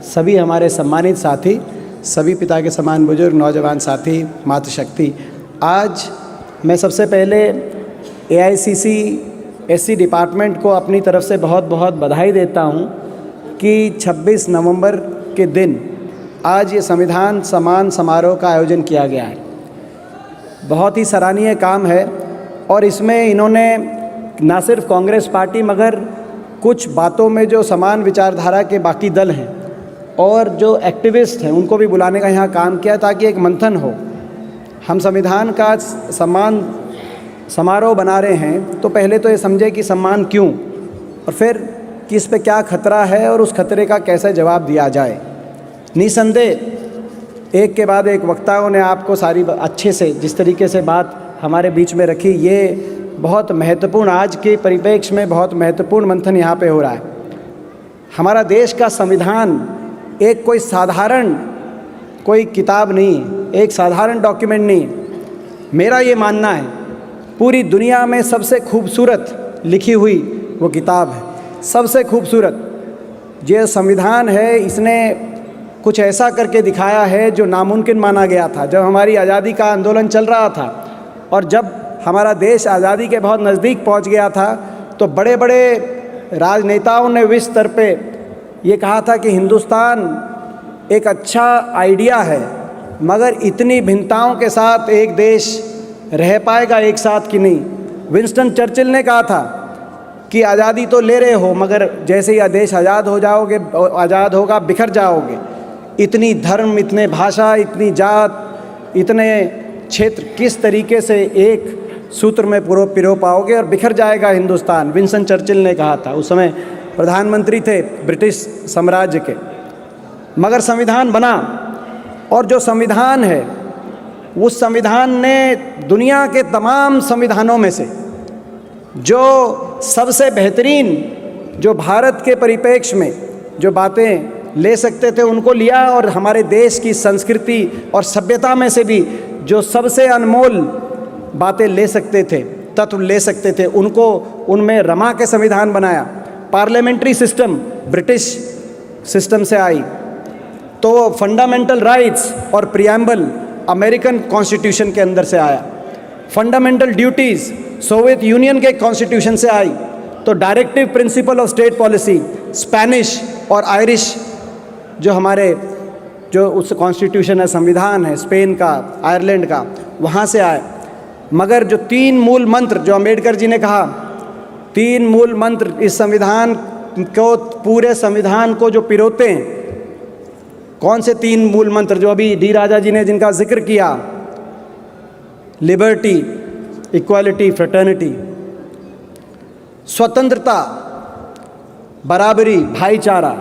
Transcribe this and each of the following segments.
सभी हमारे सम्मानित साथी, सभी पिता के समान बुजुर्ग, नौजवान साथी, मातृशक्ति, आज मैं सबसे पहले AICC SC डिपार्टमेंट को अपनी तरफ से बहुत बहुत बधाई देता हूँ कि 26 नवंबर के दिन आज ये संविधान सम्मान समारोह का आयोजन किया गया है। बहुत ही सराहनीय काम है और इसमें इन्होंने ना सिर्फ कांग्रेस पार्टी मगर कुछ बातों में जो समान विचारधारा के बाकी दल हैं और जो एक्टिविस्ट हैं उनको भी बुलाने का यहाँ काम किया ताकि एक मंथन हो। हम संविधान का सम्मान समारोह बना रहे हैं तो पहले तो ये समझे कि सम्मान क्यों और फिर कि इस पे क्या खतरा है और उस खतरे का कैसे जवाब दिया जाए। निसंदेह एक के बाद एक वक्ताओं ने आपको सारी अच्छे से जिस तरीके से बात हमारे बीच में रखी, ये बहुत महत्वपूर्ण, आज के परिप्रेक्ष्य में बहुत महत्वपूर्ण मंथन यहाँ पे हो रहा है। हमारा देश का संविधान एक कोई साधारण कोई किताब नहीं, एक साधारण डॉक्यूमेंट नहीं। मेरा ये मानना है पूरी दुनिया में सबसे खूबसूरत लिखी हुई वो किताब है, सबसे खूबसूरत। ये संविधान है, इसने कुछ ऐसा करके दिखाया है जो नामुमकिन माना गया था। जब हमारी आज़ादी का आंदोलन चल रहा था और जब हमारा देश आज़ादी के बहुत नज़दीक पहुंच गया था तो बड़े बड़े राजनेताओं ने विश्व स्तर पे ये कहा था कि हिंदुस्तान एक अच्छा आइडिया है मगर इतनी भिन्नताओं के साथ एक देश रह पाएगा एक साथ कि नहीं। विंस्टन चर्चिल ने कहा था कि आज़ादी तो ले रहे हो मगर जैसे ही देश आज़ाद हो जाओगे, आज़ाद होगा, बिखर जाओगे। इतनी धर्म, इतने भाषा, इतनी जात, इतने क्षेत्र किस तरीके से एक सूत्र में पिरो पाओगे और बिखर जाएगा हिंदुस्तान। विंस्टन चर्चिल ने कहा था, उस समय प्रधानमंत्री थे ब्रिटिश साम्राज्य के। मगर संविधान बना और जो संविधान है उस संविधान ने दुनिया के तमाम संविधानों में से जो सबसे बेहतरीन, जो भारत के परिप्रेक्ष्य में जो बातें ले सकते थे उनको लिया और हमारे देश की संस्कृति और सभ्यता में से भी जो सबसे अनमोल बातें ले सकते थे, तत्व ले सकते थे, उनको उनमें रमा के संविधान बनाया। पार्लियामेंट्री सिस्टम ब्रिटिश सिस्टम से आई तो फंडामेंटल राइट्स और प्रियम्बल अमेरिकन कॉन्स्टिट्यूशन के अंदर से आया। फंडामेंटल ड्यूटीज़ सोवियत यूनियन के कॉन्स्टिट्यूशन से आई तो directive principle of state policy Spanish और आयरिश जो हमारे जो उस कॉन्स्टिट्यूशन है, संविधान है स्पेन का, आयरलैंड का, वहाँ से आए। मगर जो 3 मूल मंत्र जो अम्बेडकर जी ने कहा, 3 मूल मंत्र इस संविधान को, पूरे संविधान को जो पिरोते हैं, कौन से 3 मूल मंत्र जो अभी डी राजा जी ने जिनका जिक्र किया, लिबर्टी, इक्वालिटी, फ्रेटर्निटी, स्वतंत्रता, बराबरी, भाईचारा,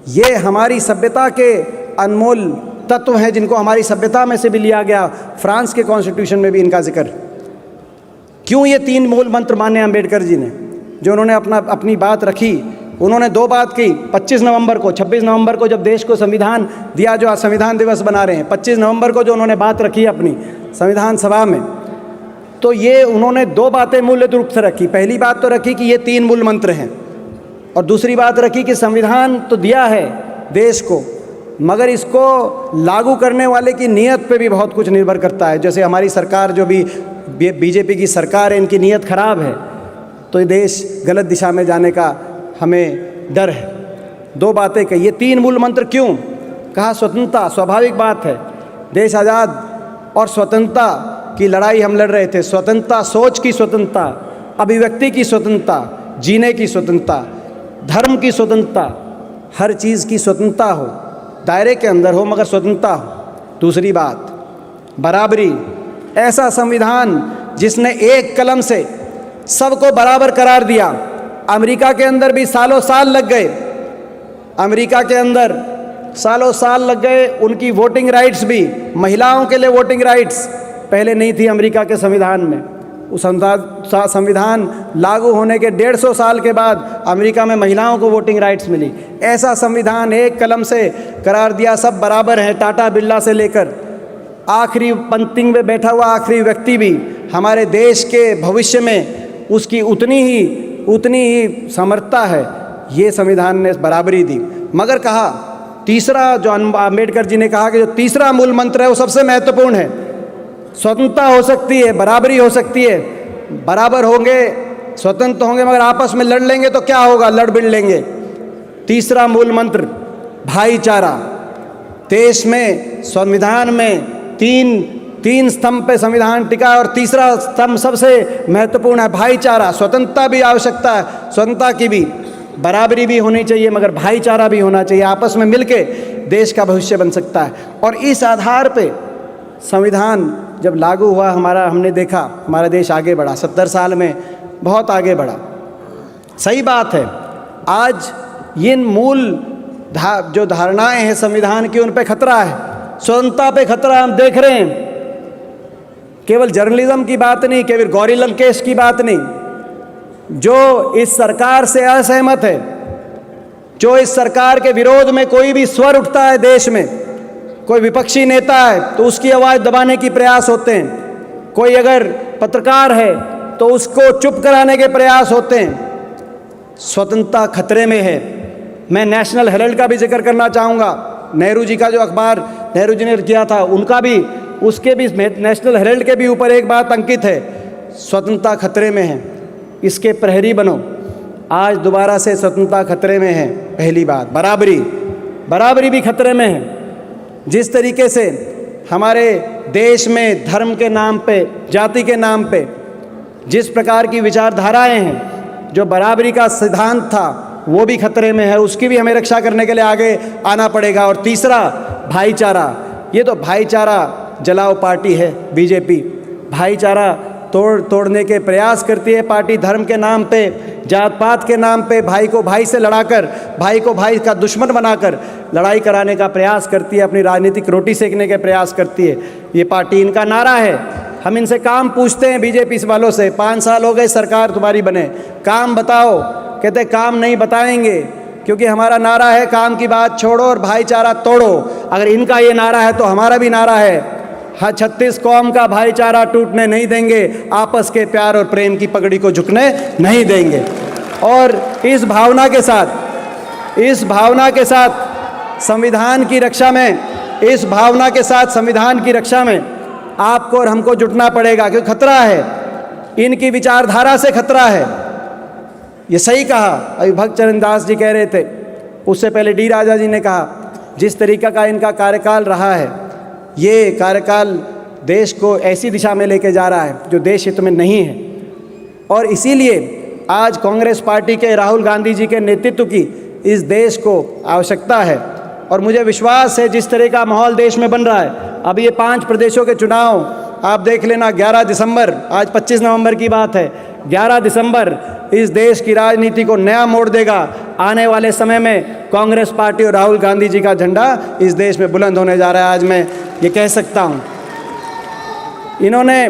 ये हमारी सभ्यता के अनमोल तत्व हैं जिनको हमारी सभ्यता में से भी लिया गया। फ्रांस के कॉन्स्टिट्यूशन में भी इनका जिक्र। क्यों ये 3 मूल मंत्र माने अम्बेडकर जी ने, जो उन्होंने अपनी बात रखी। उन्होंने 2 बात की 25 नवंबर को, 26 नवंबर को जब देश को संविधान दिया, जो आज संविधान दिवस बना रहे हैं, 25 नवंबर को जो उन्होंने बात रखी अपनी संविधान सभा में, तो ये उन्होंने 2 बातें मूल रूप से रखी। पहली बात तो रखी कि ये 3 मूल मंत्र हैं और दूसरी बात रखी कि संविधान तो दिया है देश को मगर इसको लागू करने वाले की नीयत पे भी बहुत कुछ निर्भर करता है। जैसे हमारी सरकार जो भी बीजेपी की सरकार है, इनकी नीयत खराब है तो ये देश गलत दिशा में जाने का हमें डर है। 2 बातें कही। ये 3 मूल मंत्र क्यों कहा? स्वतंत्रता, स्वाभाविक बात है, देश आज़ाद और स्वतंत्रता की लड़ाई हम लड़ रहे थे। स्वतंत्रता, सोच की स्वतंत्रता, अभिव्यक्ति की स्वतंत्रता, जीने की स्वतंत्रता, धर्म की स्वतंत्रता, हर चीज़ की स्वतंत्रता हो, दायरे के अंदर हो मगर स्वतंत्रता हो। दूसरी बात बराबरी, ऐसा संविधान जिसने एक कलम से सबको बराबर करार दिया। अमेरिका के अंदर भी सालों साल लग गए, अमेरिका के अंदर सालों साल लग गए। उनकी वोटिंग राइट्स भी, महिलाओं के लिए वोटिंग राइट्स पहले नहीं थी अमेरिका के संविधान में। उस संविधान लागू होने के 150 साल के बाद अमेरिका में महिलाओं को वोटिंग राइट्स मिली। ऐसा संविधान एक कलम से करार दिया, सब बराबर हैं। टाटा बिरला से लेकर आखिरी पंक्ति में बैठा हुआ आखिरी व्यक्ति भी हमारे देश के भविष्य में उसकी उतनी ही समर्थता है। ये संविधान ने बराबरी दी। मगर कहा तीसरा, जो अम्बेडकर जी ने कहा कि जो तीसरा मूल मंत्र है वो सबसे महत्वपूर्ण है। स्वतंत्रता हो सकती है, बराबरी हो सकती है, बराबर होंगे, स्वतंत्र होंगे, मगर आपस में लड़ लेंगे तो क्या होगा, लड़ भिड़ लेंगे। तीसरा मूल मंत्र भाईचारा। देश में संविधान में तीन स्तंभ पे संविधान टिका है और तीसरा स्तंभ सबसे महत्वपूर्ण है भाईचारा। स्वतंत्रता भी आवश्यकता है, स्वतंत्रता की भी, बराबरी भी होनी चाहिए, मगर भाईचारा भी होना चाहिए। आपस में मिलके देश का भविष्य बन सकता है। और इस आधार पे संविधान जब लागू हुआ हमने देखा हमारा देश आगे बढ़ा। 70 साल में बहुत आगे बढ़ा। सही बात है, आज ये मूल जो धारणाएं हैं संविधान की, उन पे खतरा है, स्वतंत्रता पे खतरा हम देख रहे हैं। केवल जर्नलिज्म की बात नहीं, केवल गौरी लंकेश की बात नहीं, जो इस सरकार से असहमत है, जो इस सरकार के विरोध में कोई भी स्वर उठता है देश में, कोई विपक्षी नेता है तो उसकी आवाज़ दबाने की प्रयास होते हैं, कोई अगर पत्रकार है तो उसको चुप कराने के प्रयास होते हैं। स्वतंत्रता खतरे में है। मैं नेशनल हेराल्ड का भी जिक्र करना चाहूँगा। नेहरू जी का जो अखबार नेहरू जी ने किया था, उनका भी, उसके भी, नेशनल हेराल्ड के भी ऊपर एक बात अंकित है, स्वतंत्रता खतरे में है, इसके प्रहरी बनो। आज दोबारा से स्वतंत्रता खतरे में है। पहली बात, बराबरी भी खतरे में है। जिस तरीके से हमारे देश में धर्म के नाम पे, जाति के नाम पे जिस प्रकार की विचारधाराएं हैं, जो बराबरी का सिद्धांत था वो भी खतरे में है, उसकी भी हमें रक्षा करने के लिए आगे आना पड़ेगा। और तीसरा भाईचारा। ये तो भाईचारा जलाओ पार्टी है बीजेपी। भाईचारा तोड़ने के प्रयास करती है पार्टी। धर्म के नाम पे, जात पात के नाम पे भाई को भाई से लड़ाकर, भाई को भाई का दुश्मन बनाकर लड़ाई कराने का प्रयास करती है, अपनी राजनीतिक रोटी सेकने के प्रयास करती है ये पार्टी। इनका नारा है, हम इनसे काम पूछते हैं बीजेपी वालों से, 5 साल हो गए सरकार तुम्हारी बने, काम बताओ। कहते काम नहीं बताएंगे, क्योंकि हमारा नारा है काम की बात छोड़ो और भाईचारा तोड़ो। अगर इनका ये नारा है तो हमारा भी नारा है, हाँ, 36 कौम का भाईचारा टूटने नहीं देंगे, आपस के प्यार और प्रेम की पगड़ी को झुकने नहीं देंगे। और इस भावना के साथ संविधान की रक्षा में आपको और हमको जुटना पड़ेगा, क्योंकि खतरा है, इनकी विचारधारा से खतरा है। ये सही कहा अभी भक्त चरण दास जी कह रहे थे, उससे पहले डी राजा जी ने कहा, जिस तरीका का इनका कार्यकाल रहा है, ये कार्यकाल देश को ऐसी दिशा में लेके जा रहा है जो देश हित में नहीं है। और इसीलिए आज कांग्रेस पार्टी के राहुल गांधी जी के नेतृत्व की इस देश को आवश्यकता है। और मुझे विश्वास है जिस तरह का माहौल देश में बन रहा है, अब ये 5 प्रदेशों के चुनाव आप देख लेना, 11 दिसंबर, आज 25 नवंबर की बात है, 11 दिसंबर इस देश की राजनीति को नया मोड़ देगा। आने वाले समय में कांग्रेस पार्टी और राहुल गांधी जी का झंडा इस देश में बुलंद होने जा रहा है, आज मैं ये कह सकता हूँ। इन्होंने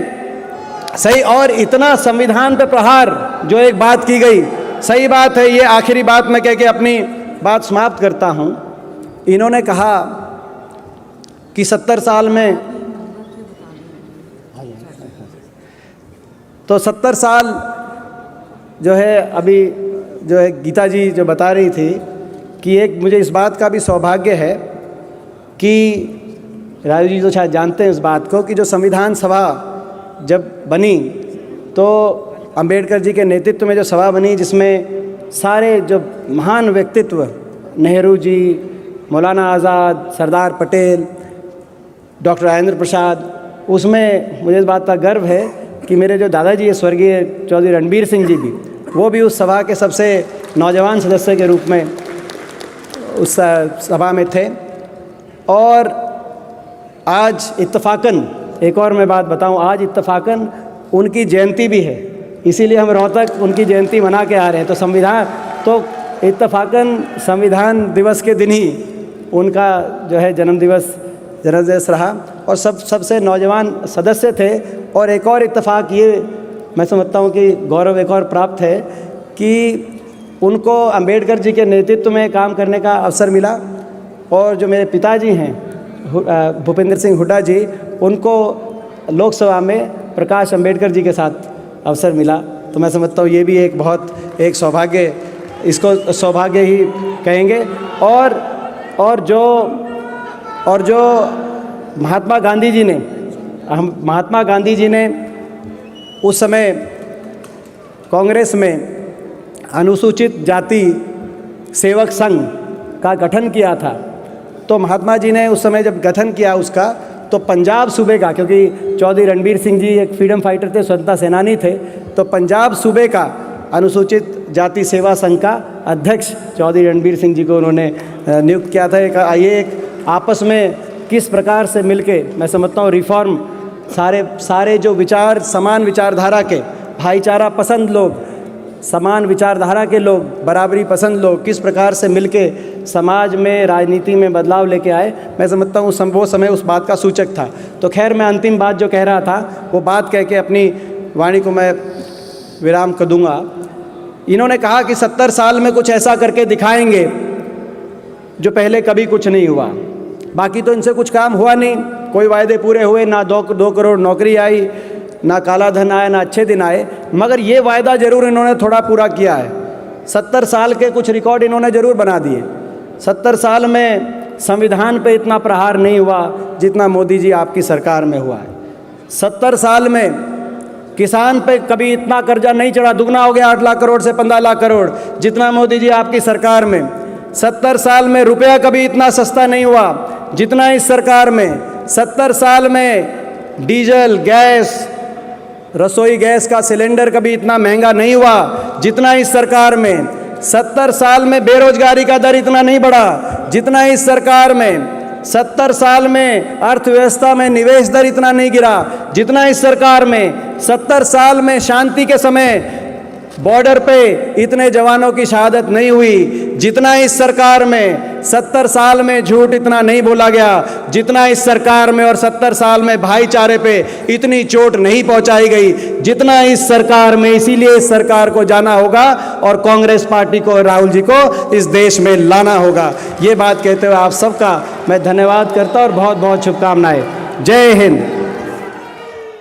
सही, और इतना संविधान पे प्रहार, जो एक बात की गई, सही बात है। ये आखिरी बात मैं कह के अपनी बात समाप्त करता हूँ। इन्होंने कहा कि 70 साल में, तो 70 साल जो है, अभी जो है गीता जी जो बता रही थी कि एक मुझे इस बात का भी सौभाग्य है कि राजू जी तो शायद जानते हैं इस बात को, कि जो संविधान सभा जब बनी तो अंबेडकर जी के नेतृत्व में जो सभा बनी, जिसमें सारे जो महान व्यक्तित्व, नेहरू जी, मौलाना आज़ाद, सरदार पटेल, डॉक्टर राजेंद्र प्रसाद, उसमें मुझे इस बात का गर्व है कि मेरे जो दादाजी है स्वर्गीय चौधरी रणबीर सिंह जी भी, वो भी उस सभा के सबसे नौजवान सदस्य के रूप में उस सभा में थे। और आज इत्तफाकन, एक और मैं बात बताऊं, आज इत्तफाकन उनकी जयंती भी है, इसीलिए हम रोहतक उनकी जयंती मना के आ रहे हैं। तो संविधान, तो इत्तफाकन संविधान दिवस के दिन ही उनका जो है जन्मदिवस रहा और सबसे नौजवान सदस्य थे। और एक और इत्तेफाक ये मैं समझता हूँ कि गौरव एक और प्राप्त है कि उनको अंबेडकर जी के नेतृत्व में काम करने का अवसर मिला। और जो मेरे पिताजी हैं भूपेंद्र सिंह हुड्डा जी, उनको लोकसभा में प्रकाश अंबेडकर जी के साथ अवसर मिला। तो मैं समझता हूँ ये भी एक बहुत एक सौभाग्य, इसको सौभाग्य ही कहेंगे। और जो महात्मा गांधी जी ने उस समय कांग्रेस में अनुसूचित जाति सेवक संघ का गठन किया था, तो महात्मा जी ने उस समय जब गठन किया उसका, तो पंजाब सूबे का, क्योंकि चौधरी रणबीर सिंह जी एक फ्रीडम फाइटर थे, स्वतंत्रता सेनानी थे, तो पंजाब सूबे का अनुसूचित जाति सेवा संघ का अध्यक्ष चौधरी रणबीर सिंह जी को उन्होंने नियुक्त किया था। ये एक आपस में किस प्रकार से मिलके, मैं समझता हूँ रिफॉर्म, सारे जो विचार, समान विचारधारा के, भाईचारा पसंद लोग, समान विचारधारा के लोग, बराबरी पसंद लोग किस प्रकार से मिलके समाज में, राजनीति में बदलाव लेके आए, मैं समझता हूँ वो समय उस बात का सूचक था। तो खैर, मैं अंतिम बात जो कह रहा था वो बात कह के अपनी वाणी को मैं विराम कर दूँगा। इन्होंने कहा कि 70 साल में कुछ ऐसा करके दिखाएंगे जो पहले कभी कुछ नहीं हुआ। बाकी तो इनसे कुछ काम हुआ नहीं, कोई वायदे पूरे हुए ना, 2 करोड़ नौकरी आई, ना काला धन आया, ना अच्छे दिन आए, मगर ये वायदा ज़रूर इन्होंने थोड़ा पूरा किया है। 70 साल के कुछ रिकॉर्ड इन्होंने ज़रूर बना दिए। 70 साल में संविधान पे इतना प्रहार नहीं हुआ जितना मोदी जी आपकी सरकार में हुआ है। 70 साल में किसान पे कभी इतना कर्जा नहीं चढ़ा, दुगना हो गया 8 लाख करोड़ से 15 लाख करोड़ जितना मोदी जी आपकी सरकार में। 70 साल में रुपया कभी इतना सस्ता नहीं हुआ जितना इस सरकार में। 70 साल में डीजल, गैस, रसोई गैस का सिलेंडर कभी इतना महंगा नहीं हुआ जितना इस सरकार में। 70 साल में बेरोजगारी का दर इतना नहीं बढ़ा जितना इस सरकार में। 70 साल में अर्थव्यवस्था में निवेश दर इतना नहीं गिरा जितना इस सरकार में। 70 साल में शांति के समय बॉर्डर पे इतने जवानों की शहादत नहीं हुई जितना इस सरकार में। 70 साल में झूठ इतना नहीं बोला गया जितना इस सरकार में, और 70 साल में भाईचारे पे इतनी चोट नहीं पहुंचाई गई जितना इस सरकार में। इसीलिए इस सरकार को जाना होगा और कांग्रेस पार्टी को, राहुल जी को इस देश में लाना होगा। ये बात कहते हुए आप सबका मैं धन्यवाद करता और बहुत बहुत शुभकामनाएं। जय हिंद।